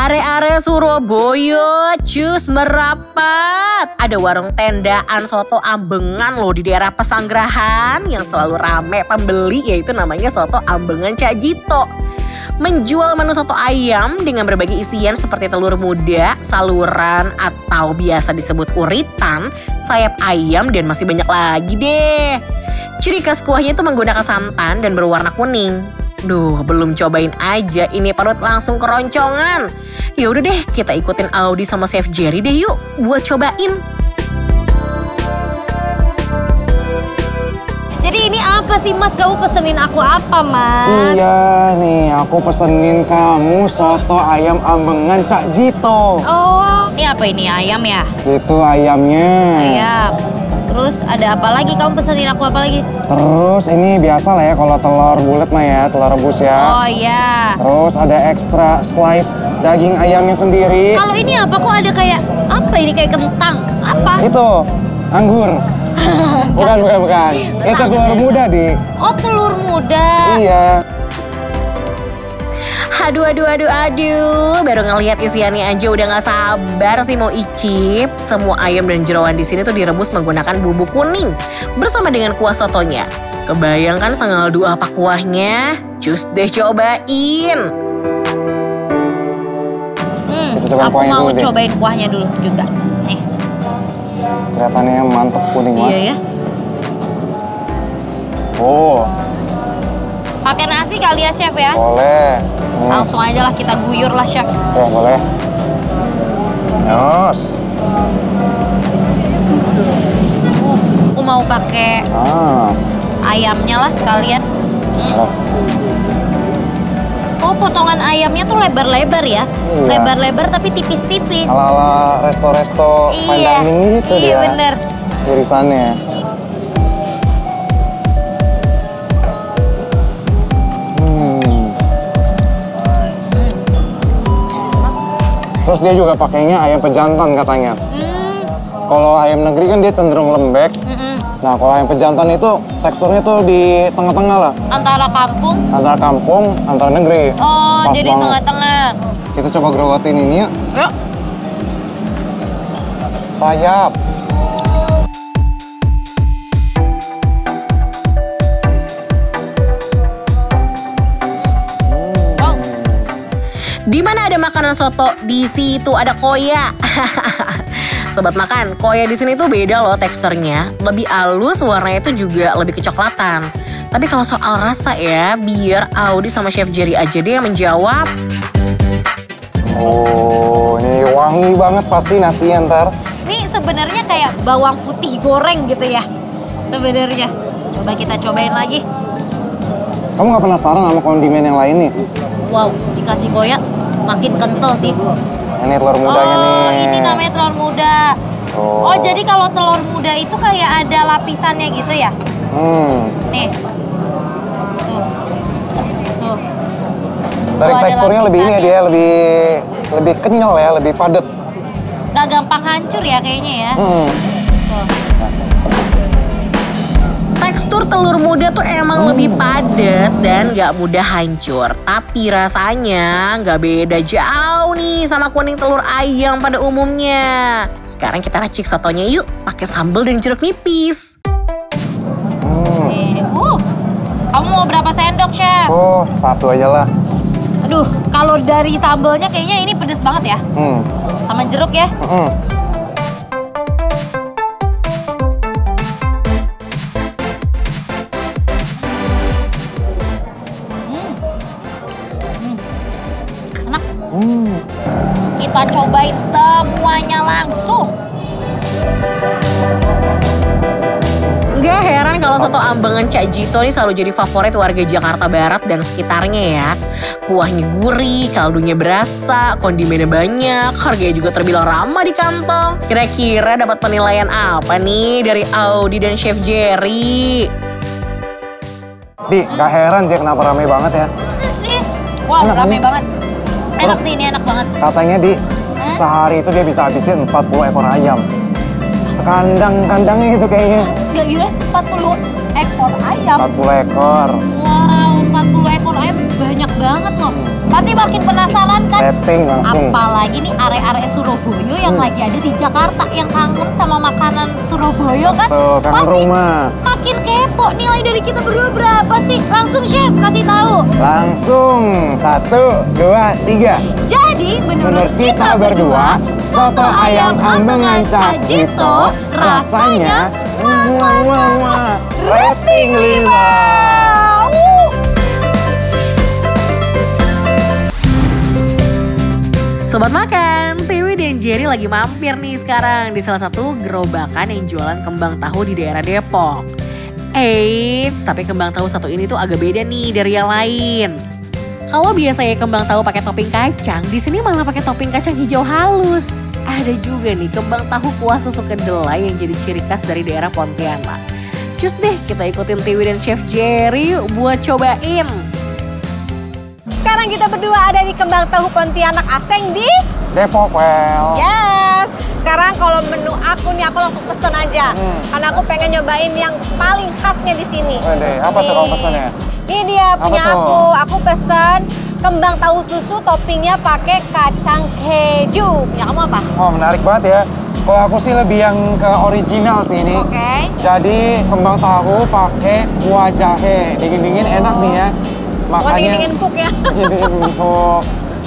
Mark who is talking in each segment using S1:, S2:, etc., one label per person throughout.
S1: Are-are Surabaya, cus merapat. Ada warung tendaan soto Ambengan loh di daerah Pesanggerahan yang selalu rame pembeli, yaitu namanya soto Ambengan Cak Jito. Menjual menu soto ayam dengan berbagai isian seperti telur muda, saluran atau biasa disebut uritan, sayap ayam dan masih banyak lagi deh. Ciri khas kuahnya itu menggunakan santan dan berwarna kuning. Duh, belum cobain aja ini perut langsung keroncongan. Ya udah deh, kita ikutin Audi sama Chef Jerry deh yuk buat cobain.
S2: Jadi ini apa sih Mas? Kamu pesenin aku apa Mas?
S3: Iya nih, aku pesenin kamu soto ayam Ambengan Cak Jito.
S2: Oh, ini apa ini? Ayam ya?
S3: Itu ayamnya.
S2: Ayam. Terus ada apa lagi? Kamu pesenin aku apa lagi?
S3: Terus ini biasa lah ya kalau telur bulat mah ya, telur rebus ya.
S2: Oh iya.
S3: Terus ada ekstra slice daging ayamnya sendiri.
S2: Kalau ini apa? Kok ada kayak apa ini? Kayak kentang? Apa?
S3: Itu anggur. Bukan. Itu telur muda, Di.
S2: Oh, telur muda.
S3: Iya.
S1: Aduh, baru ngelihat isiannya aja udah gak sabar sih mau icip. Semua ayam dan jeroan di sini tuh direbus menggunakan bumbu kuning bersama dengan kuah sotonya. Kebayangkan sengaldu apa kuahnya? Cus deh cobain.
S2: Aku mau cobain kuahnya dulu juga. Nih.
S3: Kelihatannya mantep kuning banget.
S2: Iya ya.
S3: Oh.
S2: Pakai nasi kali ya Chef ya?
S3: Boleh.
S2: Langsung aja lah kita guyur lah Chef.
S3: Ya boleh. Yos.
S2: Aku mau pakai ayamnya lah sekalian. Oh, potongan ayamnya tuh lebar-lebar ya?
S3: Iya.
S2: Lebar-lebar tapi tipis-tipis.
S3: Ala-ala resto-resto fine dining gitu dia.
S2: Iya bener.
S3: Irisannya. Terus dia juga pakainya ayam pejantan katanya. Kalau ayam negeri kan dia cenderung lembek. Nah kalau ayam pejantan itu teksturnya tuh di tengah-tengah lah.
S2: Antara kampung?
S3: Antara kampung, antara negeri.
S2: Oh,
S3: pas
S2: jadi
S3: banget.
S2: tengah-tengah.
S3: Kita coba gerogotin ini yuk.
S2: Yuk.
S3: Sayap.
S1: Di mana ada makanan soto, di situ ada koya. Sobat makan, koya di sini tuh beda loh teksturnya. Lebih halus, warnanya itu juga lebih kecoklatan. Tapi kalau soal rasa ya, biar Audi sama Chef Jerry aja deh yang menjawab.
S3: Oh, ini wangi banget pasti nasinya ntar.
S2: Ini sebenarnya kayak bawang putih goreng gitu ya. Sebenarnya. Coba kita cobain lagi.
S3: Kamu nggak penasaran sama kondimen yang lain nih?
S2: Wow, dikasih koya makin kental sih.
S3: Ini telur mudanya nih.
S2: Oh, ini namanya telur muda. Oh, jadi kalau telur muda itu kayak ada lapisannya gitu ya? Nih. Tuh.
S3: Dari teksturnya lebih ini ya, dia lebih kenyal ya, lebih padat.
S2: Gak gampang hancur ya kayaknya ya. Tuh.
S1: Tekstur telur muda tuh emang lebih padat dan gak mudah hancur. Tapi rasanya gak beda jauh nih sama kuning telur ayam pada umumnya. Sekarang kita racik sotonya yuk, pakai sambal dan jeruk nipis.
S2: Kamu mau berapa sendok, Chef?
S3: Oh, satu aja lah.
S2: Aduh, kalau dari sambalnya kayaknya ini pedes banget ya. Sama jeruk ya. Enak. Kita cobain semuanya langsung.
S1: Gak heran kalau soto Ambengan Cak Jito ini selalu jadi favorit warga Jakarta Barat dan sekitarnya ya. Kuahnya gurih, kaldunya berasa, kondimennya banyak, harganya juga terbilang ramah di kantong. Kira-kira dapat penilaian apa nih dari Audi dan Chef Jerry?
S3: Di, gak heran sih kenapa rame banget ya.
S2: Sih, wow
S3: Enak,
S2: rame
S3: kan?
S2: banget. Enak sih, ini enak banget.
S3: Katanya Di, sehari itu dia bisa habisin 40 ekor ayam. Sekandang-kandangnya gitu kayaknya.
S2: Gak gila, 40 ekor ayam.
S3: 40 ekor.
S2: Wow, 40 ekor ayam banyak banget loh. Pasti makin penasaran kan?
S3: Rating langsung.
S2: Apalagi nih area-area Surabaya yang lagi ada di Jakarta yang kangen sama makanan Surabaya kan?
S3: Tuh, kangen
S2: Pasti
S3: rumah.
S2: makin kepo. Nilai dari kita berdua berapa sih? Langsung chef kasih tahu.
S3: Langsung 1, 2, 3.
S2: Jadi
S3: Menurut kita berdua, soto ayam ambengan Cak Jito rasanya rating 5.
S1: Sobat makan, Tiwi dan Jerry lagi mampir nih sekarang di salah satu gerobakan yang jualan kembang tahu di daerah Depok. Eits, tapi kembang tahu satu ini tuh agak beda nih dari yang lain. Kalau biasanya kembang tahu pakai topping kacang, di sini malah pakai topping kacang hijau halus. Ada juga nih kembang tahu kuah susu kedelai yang jadi ciri khas dari daerah Pontianak. Cus deh, kita ikutin Tiwi dan Chef Jerry buat cobain.
S2: sekarang kita berdua ada di Kembang Tahu Pontianak Aseng di
S3: Depok, well.
S2: Yes. Sekarang kalau menu aku nih aku langsung pesen aja. Karena aku pengen nyobain yang paling khasnya di sini.
S3: Wede, apa tuh kamu pesannya?
S2: Ini dia punya
S3: tuh?
S2: aku. Aku pesen kembang tahu susu toppingnya pakai kacang keju. Punya kamu apa?
S3: Oh, menarik banget ya. Kalau aku sih lebih yang ke original sih ini.
S2: Oke.
S3: Jadi kembang tahu pakai kuah jahe. Dingin-dingin enak nih ya.
S2: Makanya dingin empuk ya.
S3: Dingin empuk.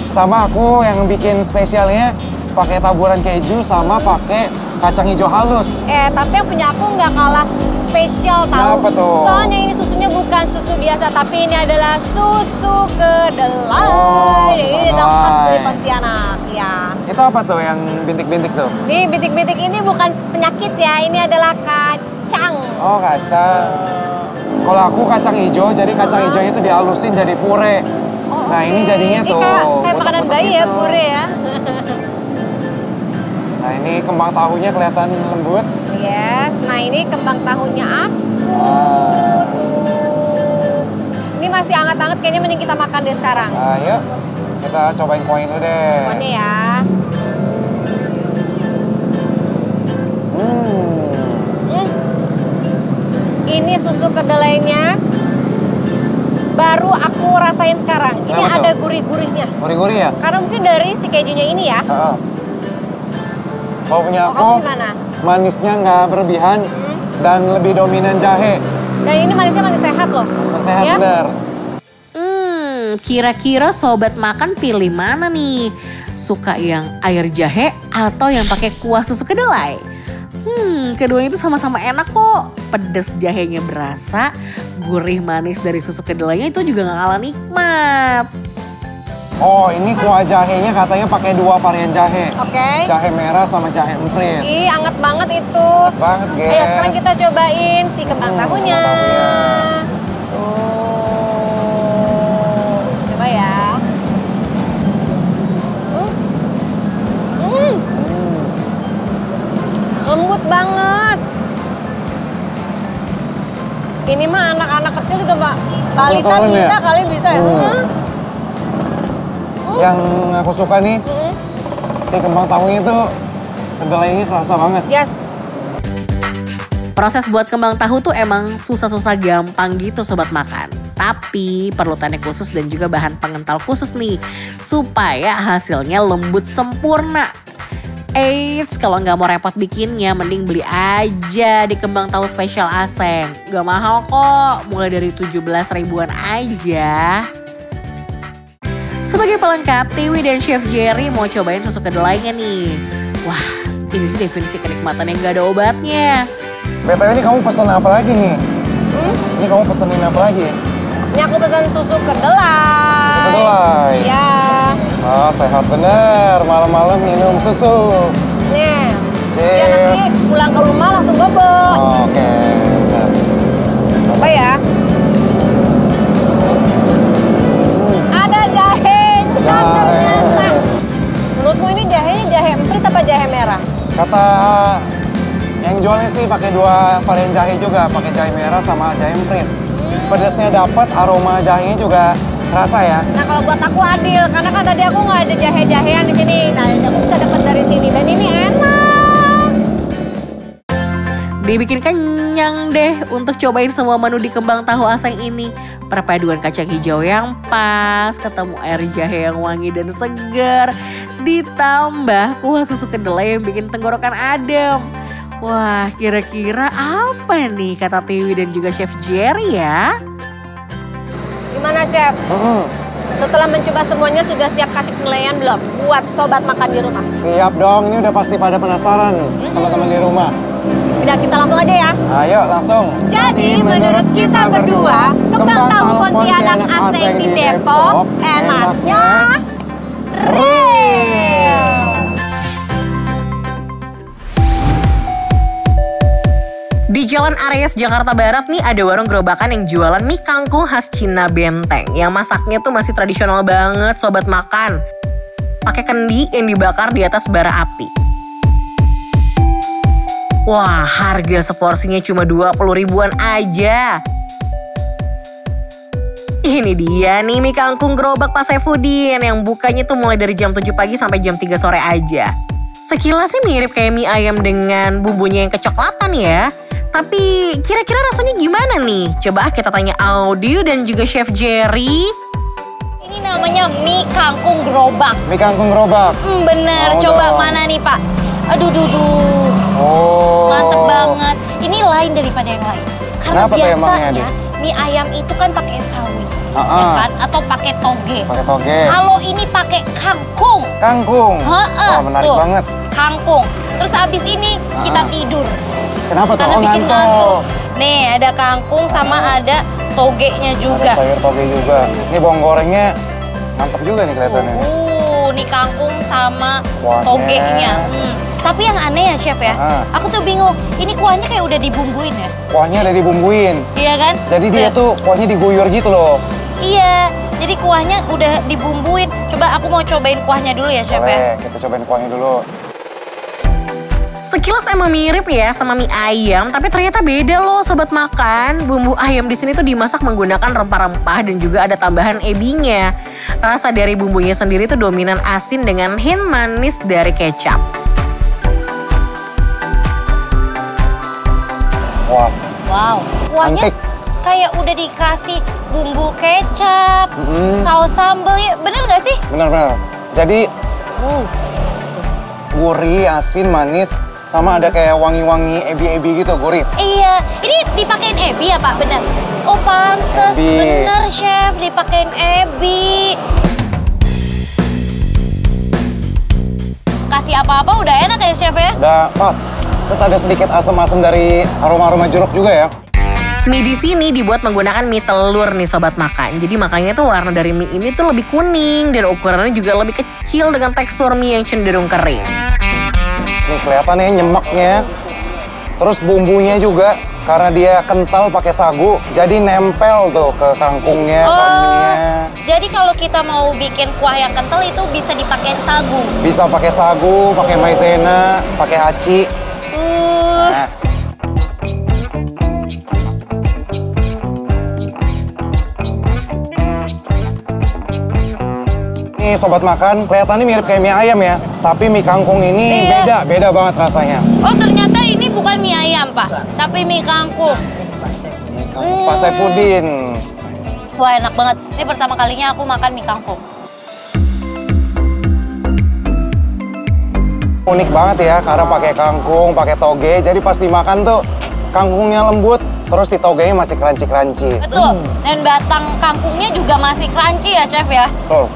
S3: Sama aku yang bikin spesialnya pakai taburan keju sama pakai kacang hijau halus.
S2: Tapi yang punya aku nggak kalah spesial tahu.
S3: Kenapa tuh?
S2: Soalnya ini susunya bukan susu biasa, tapi ini adalah susu kedelai.
S3: Oh, susu
S2: Ini adalah khas dari
S3: kedelai.
S2: Pontianak, ya.
S3: Itu apa tuh yang bintik-bintik tuh?
S2: Nih bintik-bintik ini bukan penyakit ya, ini adalah kacang.
S3: Oh, kacang. Kalau aku kacang hijau, jadi kacang hijaunya itu dihalusin jadi pure. Nah, ini jadinya
S2: Ini
S3: tuh
S2: kayak makanan
S3: butek-butek
S2: bayi ya,
S3: gitu.
S2: pure ya.
S3: Nah, ini kembang tahunya kelihatan lembut.
S2: Yes, nah ini kembang tahunya aku.
S3: Ah.
S2: Tuh. Ini masih hangat-hangat, kayaknya mending kita makan deh sekarang.
S3: Nah, yuk kita cobain kuahnya dulu deh.
S2: Pokoknya ya. Ini susu kedelainya baru aku rasain sekarang. Ini
S3: Kenapa
S2: ada
S3: tuh?
S2: gurih-gurihnya.
S3: Gurih-gurih ya?
S2: Karena mungkin dari si kejunya ini ya.
S3: Heeh. Kalau punya
S2: Kamu
S3: aku,
S2: gimana?
S3: manisnya nggak berlebihan dan lebih dominan jahe.
S2: Dan ini manisnya manis sehat loh.
S3: Sehat
S2: Ya?
S3: bener.
S1: Kira-kira sobat makan pilih mana nih? Suka yang air jahe atau yang pakai kuah susu kedelai? Keduanya itu sama-sama enak kok. Pedas jahenya berasa, gurih manis dari susu kedelainya itu juga gak kalah nikmat.
S3: Oh, ini kuah jahenya katanya pakai 2 varian jahe.
S2: Oke.
S3: Jahe merah sama jahe emprit.
S2: Ih, anget banget itu.
S3: Banget, guys.
S2: Ayo sekarang kita cobain si kembang tahunya.
S3: kembang tahunya.
S2: Tuh. Coba ya. Lembut banget. Ini mah anak-anak kecil juga Mbak. Balita
S3: turun
S2: bisa
S3: ya?
S2: kali bisa ya.
S3: Yang aku suka nih, si kembang tahunya itu kedelainya kerasa banget.
S2: Yes.
S1: Proses buat kembang tahu tuh emang susah-susah gampang gitu sobat makan. Tapi perlu teknik khusus dan juga bahan pengental khusus nih. Supaya hasilnya lembut sempurna. Eits, kalau nggak mau repot bikinnya, mending beli aja di Kembang Tahu Spesial Aseng. Gak mahal kok, mulai dari 17 ribuan aja. Sebagai pelengkap, Tiwi dan Chef Jerry mau cobain susu kedelainya nih. Wah, ini sih definisi kenikmatan yang gak ada obatnya.
S3: BTW ini kamu pesan apa lagi nih? Ini kamu pesenin apa lagi?
S2: Ini aku pesan susu kedelai.
S3: Susu kedelai?
S2: Ya.
S3: Ah, sehat bener. Malam-malam minum susu.
S2: Nih.
S3: Sip.
S2: Ya nanti pulang ke rumah langsung bobo.
S3: Oke, bener.
S2: Coba ya. Ada jahenya ternyata. Menurutmu ini jahenya jahe emprit apa jahe merah?
S3: Kata yang jualnya sih pakai 2 varian jahe juga, pakai jahe merah sama jahe emprit. Pedasnya dapat, aroma jahenya juga rasa ya.
S2: Nah kalau buat aku adil, karena kan tadi aku nggak ada jahe-jahean di sini. Nah aku bisa dapat dari sini dan ini enak.
S1: Dibikin kenyang deh untuk cobain semua menu di kembang tahu aseng ini. Perpaduan kacang hijau yang pas, ketemu air jahe yang wangi dan segar, ditambah kuah susu kedelai yang bikin tenggorokan adem. Wah, kira-kira apa nih kata Tiwi dan juga Chef Jerry ya?
S2: Gimana Chef? Setelah mencoba semuanya sudah siap kasih penilaian belum? Buat sobat makan di rumah.
S3: Siap dong, ini udah pasti pada penasaran teman-teman di rumah.
S2: Udah kita langsung aja ya.
S3: Ayo langsung.
S2: Jadi menurut kita berdua, kembang tahu Pontianak asing di Depok enaknya real.
S1: Di Jalan Aries, Jakarta Barat nih ada warung gerobakan yang jualan mie kangkung khas Cina Benteng. Yang masaknya tuh masih tradisional banget sobat makan. Pakai kendi yang dibakar di atas bara api. Wah, harga seporsinya cuma 20 ribuan aja. Ini dia nih mie kangkung gerobak Pak Saifuddin yang bukanya tuh mulai dari jam 7 pagi sampai jam 3 sore aja. Sekilas sih mirip kayak mie ayam dengan bumbunya yang kecoklatan ya. Tapi kira-kira rasanya gimana nih? Coba kita tanya Audio dan juga Chef Jerry.
S2: Ini namanya mie kangkung gerobak.
S3: Mie kangkung gerobak.
S2: Bener,
S3: Mau
S2: coba
S3: dong.
S2: mana nih Pak? Aduh,
S3: Oh.
S2: mantep banget. Ini lain daripada yang lain. Karena
S3: Kenapa tuh emangnya,
S2: biasanya mie ayam itu kan pakai sawi, ya
S3: Ah.
S2: kan? Atau pakai toge.
S3: Pakai toge.
S2: Kalau ini pakai kangkung.
S3: Kangkung.
S2: Heeh,
S3: Wah, menarik
S2: tuh,
S3: banget.
S2: Kangkung. Terus abis ini kita tidur.
S3: Kenapa tuh?
S2: Karena
S3: Oh,
S2: bikin
S3: ngantuk.
S2: ngantuk. Nih ada kangkung sama ada togenya juga.
S3: Ada sayur toge juga. Ini bawang gorengnya mantap juga nih kelihatannya.
S2: Nih kangkung sama
S3: Kuahnya.
S2: togenya. Tapi yang aneh ya Chef ya,
S3: Ah.
S2: aku tuh bingung. Ini kuahnya kayak udah dibumbuin ya?
S3: Kuahnya udah dibumbuin.
S2: Iya kan?
S3: Jadi dia tuh kuahnya diguyur gitu loh.
S2: Iya, jadi kuahnya udah dibumbuin. Coba aku mau cobain kuahnya dulu ya Chef ya.
S3: Boleh, kita cobain kuahnya dulu.
S1: Sekilas emang mirip ya sama mie ayam, tapi ternyata beda loh sobat makan. Bumbu ayam di sini tuh dimasak menggunakan rempah-rempah dan juga ada tambahan ebinya. Rasa dari bumbunya sendiri tuh dominan asin dengan hint manis dari kecap.
S3: Wah,
S2: Wow, kuahnya
S3: Antik.
S2: kayak udah dikasih bumbu kecap, saus sambal ya, bener gak sih?
S3: benar-benar. Jadi gurih, asin, manis, sama ada kayak wangi-wangi ebi-ebi gitu, gurih.
S2: Iya, ini dipakein ebi ya Pak, bener? Oh pantes,
S3: Ebi.
S2: bener Chef, dipakein ebi. Kasih apa-apa udah enak ya Chef ya?
S3: Udah pas. Terus ada sedikit asam-asam dari aroma-aroma jeruk juga ya.
S1: Mie di sini dibuat menggunakan mie telur nih sobat makan. Jadi makanya tuh warna dari mie ini tuh lebih kuning dan ukurannya juga lebih kecil dengan tekstur mie yang cenderung kering.
S3: Nih kelihatannya nyemeknya. Terus bumbunya juga karena dia kental pakai sagu, jadi nempel tuh ke kangkungnya, ke mie-nya.
S2: Jadi kalau kita mau bikin kuah yang kental itu bisa dipakein sagu.
S3: Bisa pakai sagu, pakai maizena, pakai aci. Nah, nih sobat makan, kelihatannya mirip kayak mie ayam ya. Tapi mie kangkung ini
S2: Iya.
S3: beda banget rasanya.
S2: Oh ternyata ini bukan mie ayam Pak, tapi mie kangkung.
S3: Mie kangkung Pak Saifuddin.
S2: Wah enak banget, ini pertama kalinya aku makan mie kangkung.
S3: Unik banget ya, karena pakai kangkung, pakai toge. Jadi pas dimakan tuh kangkungnya lembut, terus si togenya masih crunchy-crunchy.
S2: Betul, dan batang kangkungnya juga masih crunchy ya Chef ya.
S3: Tuh.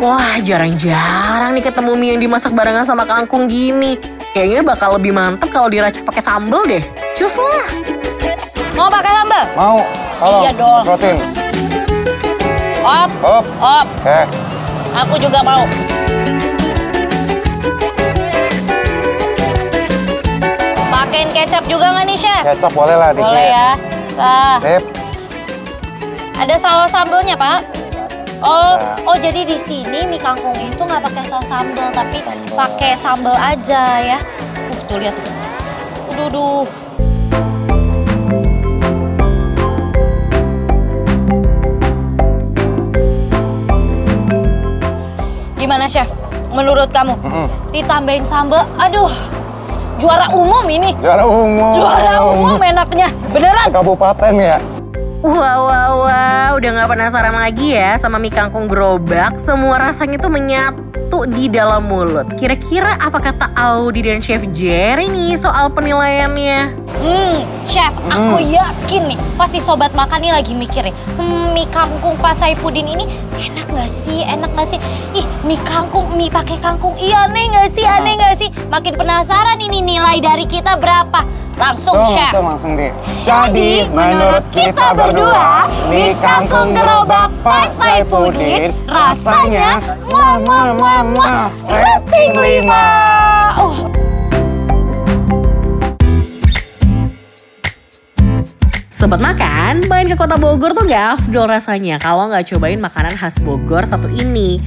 S1: Wah, jarang-jarang nih ketemu mie yang dimasak barengan sama kangkung gini. Kayaknya bakal lebih mantep kalau diracik pakai sambal deh. Cus lah.
S2: Mau pakai sambal?
S3: Mau? Tolong,
S2: Iya dong.
S3: semprotin.
S2: Op,
S3: Hop.
S2: op,
S3: Oke.
S2: aku juga mau. Pakein kecap juga nggak nih Chef?
S3: Kecap boleh lah dikit.
S2: Boleh ya.
S3: Sip.
S2: Ada saus sambelnya Pak? Oh,
S3: Ada.
S2: oh jadi di sini mie kangkung itu nggak pakai saus sambel tapi
S3: Sambel.
S2: pakai sambel aja ya. Tuh lihat tuh. Duh. Gimana Chef? Menurut kamu? Ditambahin sambel, aduh juara umum ini.
S3: Juara umum.
S2: Juara umum enaknya. Beneran?
S3: Kabupaten ya.
S1: Wow, udah gak penasaran lagi ya sama mie kangkung gerobak. Semua rasanya tuh menyatu di dalam mulut. Kira-kira apa kata Audi dan Chef Jerry nih soal penilaiannya?
S2: Chef, aku yakin nih pasti sobat makan nih lagi mikir nih, mie kangkung Pak Saifuddin ini enak gak sih? Enak gak sih? Ih, mie kangkung, mie pakai kangkung, iya aneh gak sih? Aneh gak sih? Makin penasaran ini nilai dari kita berapa? Langsung Chef.
S3: Langsung deh. Jadi menurut kita berdua, mie kangkung gerobak Pak Saifuddin rasanya rating 5.
S1: Sobat makan, main ke kota Bogor tuh gak afdol rasanya kalau nggak cobain makanan khas Bogor satu ini.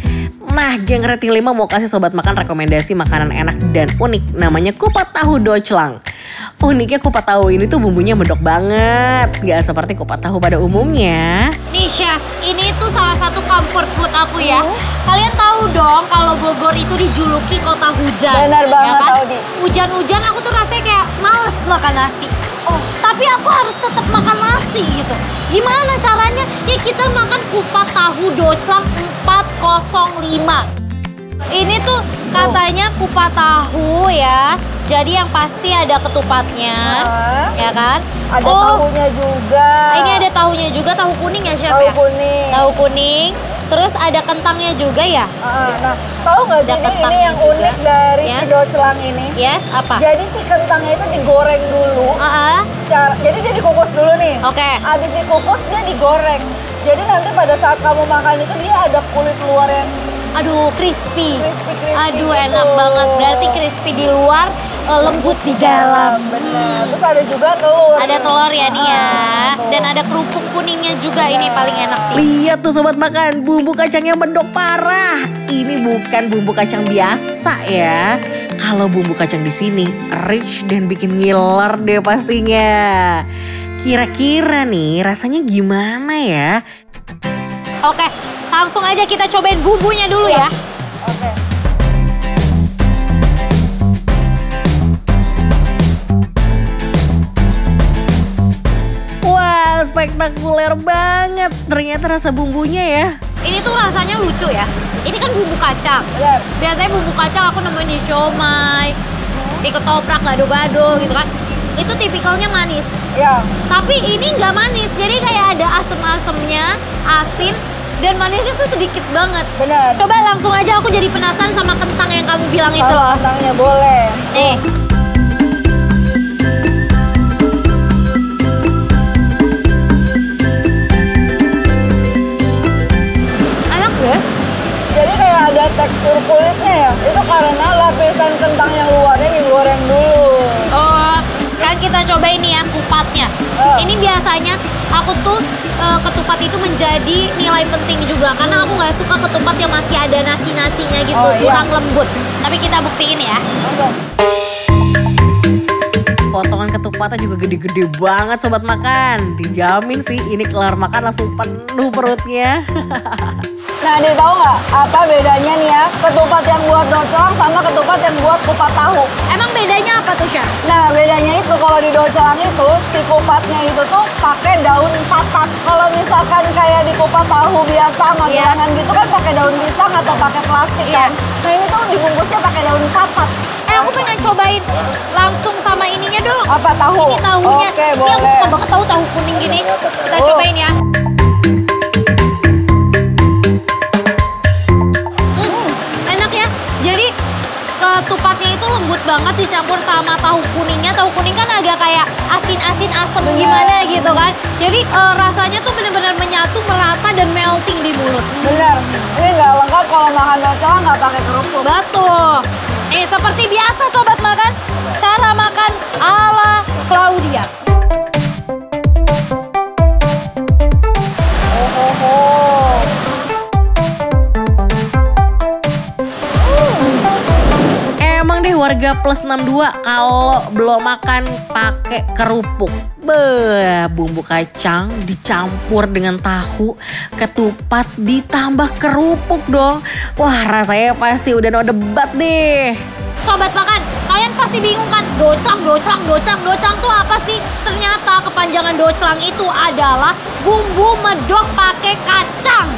S1: Nah, geng rating 5 mau kasih sobat makan rekomendasi makanan enak dan unik. Namanya kupat tahu doclang. Uniknya kupat tahu ini tuh bumbunya medok banget. Gak seperti kupat tahu pada umumnya.
S2: Nih Chef, ini tuh salah satu comfort food aku ya. Kalian tahu dong kalau Bogor itu dijuluki kota hujan.
S4: Benar banget,
S2: kan?
S4: Audi.
S2: Hujan-hujan aku tuh rasanya kayak males makan nasi. Tapi aku harus tetap makan nasi gitu. Gimana caranya? Ya kita makan kupat tahu doclang 405. Ini tuh katanya kupat tahu ya. Jadi yang pasti ada ketupatnya, ya kan?
S4: Ada tahunya juga.
S2: Ini ada tahunya juga, tahu kuning ya Chef
S4: Tahu
S2: ya?
S4: kuning.
S2: Tahu kuning. Terus ada kentangnya juga ya?
S4: Nah, tahu nggak sih ini yang
S2: juga.
S4: unik dari si doclang ini?
S2: Yes, apa?
S4: Jadi si kentangnya itu digoreng dulu. Jadi dia dikukus dulu nih.
S2: Oke.
S4: Abis dikukus dia digoreng. Jadi nanti pada saat kamu makan itu dia ada kulit luar yang
S2: aduh, crispy.
S4: Crispy
S2: Aduh,
S4: gitu.
S2: enak banget. Berarti crispy di luar, lembut di dalam.
S4: Benar. Terus ada juga telur.
S2: Ada telur ya nih ya. Dan ada kerupuk kuningnya juga. Ini paling enak sih.
S1: Lihat tuh sobat makan, bumbu kacangnya mendok parah. Ini bukan bumbu kacang biasa ya. Kalau bumbu kacang di sini rich dan bikin ngiler deh pastinya. Kira-kira nih rasanya gimana ya?
S2: Oke, langsung aja kita cobain bumbunya dulu ya.
S4: Oke.
S1: Wah, spektakuler banget. Ternyata rasa bumbunya ya.
S2: Ini tuh rasanya lucu ya. Ini kan bumbu kacang.
S4: Benar.
S2: Biasanya bumbu kacang aku nemuin di siomay, di ketoprak, gado-gado gitu kan. Itu tipikalnya manis.
S4: Ya.
S2: Tapi ini nggak manis, jadi kayak ada asem-asemnya, asin, dan manisnya tuh sedikit banget.
S4: Benar.
S2: Coba langsung aja aku jadi penasaran sama kentang yang kamu bilang itu
S4: Kalau
S2: loh.
S4: kentangnya boleh.
S2: Nih. Enak ya?
S4: Jadi kayak ada tekstur kulitnya ya. Itu karena lapisan kentang yang luarnya digoreng dulu.
S2: Oh, sekarang kita coba ini ya kupatnya. Ini biasanya aku tuh ketupat itu menjadi nilai penting juga karena aku nggak suka ketupat yang masih ada nasi-nasinya gitu,
S4: Oh, iya.
S2: kurang lembut. Tapi kita buktiin ya.
S1: Potongan ketupatnya juga gede-gede banget sobat makan. Dijamin sih ini kelar makan langsung penuh perutnya.
S4: Nah, dia tahu nggak apa bedanya nih ya ketupat yang buat doclang sama ketupat yang buat kupat tahu?
S2: Emang bedanya apa tuh, Chef?
S4: Nah, bedanya itu kalau di doclang itu si kupatnya itu tuh pakai daun patat. Kalau misalkan kayak di kupat tahu biasa magelangan gitu kan pakai daun pisang atau pakai plastik kan. Nah, ini tuh dibungkusnya pakai daun patat.
S2: Aku pengen cobain langsung sama ininya dong.
S4: Apa tahu?
S2: Ini tahunya.
S4: Oke,
S2: Ini aku
S4: boleh.
S2: suka banget tahu kuning gini. Kita cobain ya. Enak ya. Jadi ketupatnya itu lembut banget dicampur sama tahu kuningnya. Tahu kuning kan agak kayak asin-asin asem gimana gitu kan. Jadi rasanya tuh benar-benar menyatu, merata dan melting di mulut.
S4: Bener. Ini nggak lengkap kalau makan doclang nggak pakai kerupuk.
S2: Betul. Seperti biasa sobat makan, cara makan ala Claudia.
S1: Emang deh warga plus 62 kalau belum makan pakai kerupuk. Beuh, bumbu kacang dicampur dengan tahu, ketupat ditambah kerupuk dong. Wah, rasanya pasti udah no debat deh.
S2: Sobat makan, kalian pasti bingung kan, doclang tuh apa sih? Ternyata kepanjangan doclang itu adalah bumbu medok pakai kacang.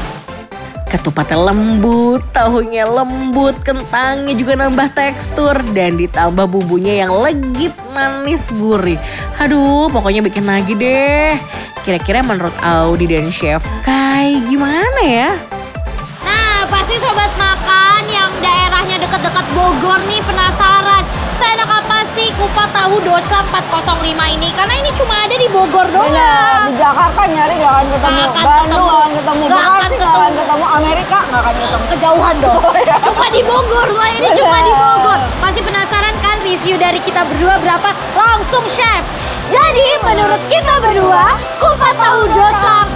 S1: Ketupatnya lembut, tahunya lembut, kentangnya juga nambah tekstur, dan ditambah bumbunya yang legit, manis, gurih. Aduh, pokoknya bikin lagi deh. Kira-kira menurut Audi dan Chef Kai gimana ya?
S2: Nah, pasti sobat makan yang daerahnya dekat-dekat Bogor nih penasaran. Seenak apa sih kupat tahu doclang 405 ini? Karena ini cuma ada di Bogor doang.
S4: Bener, di Jakarta nyari gak akan ketemu,
S2: Nggak akan
S4: Bandung
S2: ketemu.
S4: gak akan ketemu,
S2: Nggak akan
S4: Bekasi gak akan ketemu, Amerika gak akan ketemu.
S2: Kejauhan dong. Cuma di Bogor loh, ini cuma di Bogor. Pasti penasaran kan review dari kita berdua berapa? Langsung chef. Jadi menurut kita berdua, kupat tahu doclang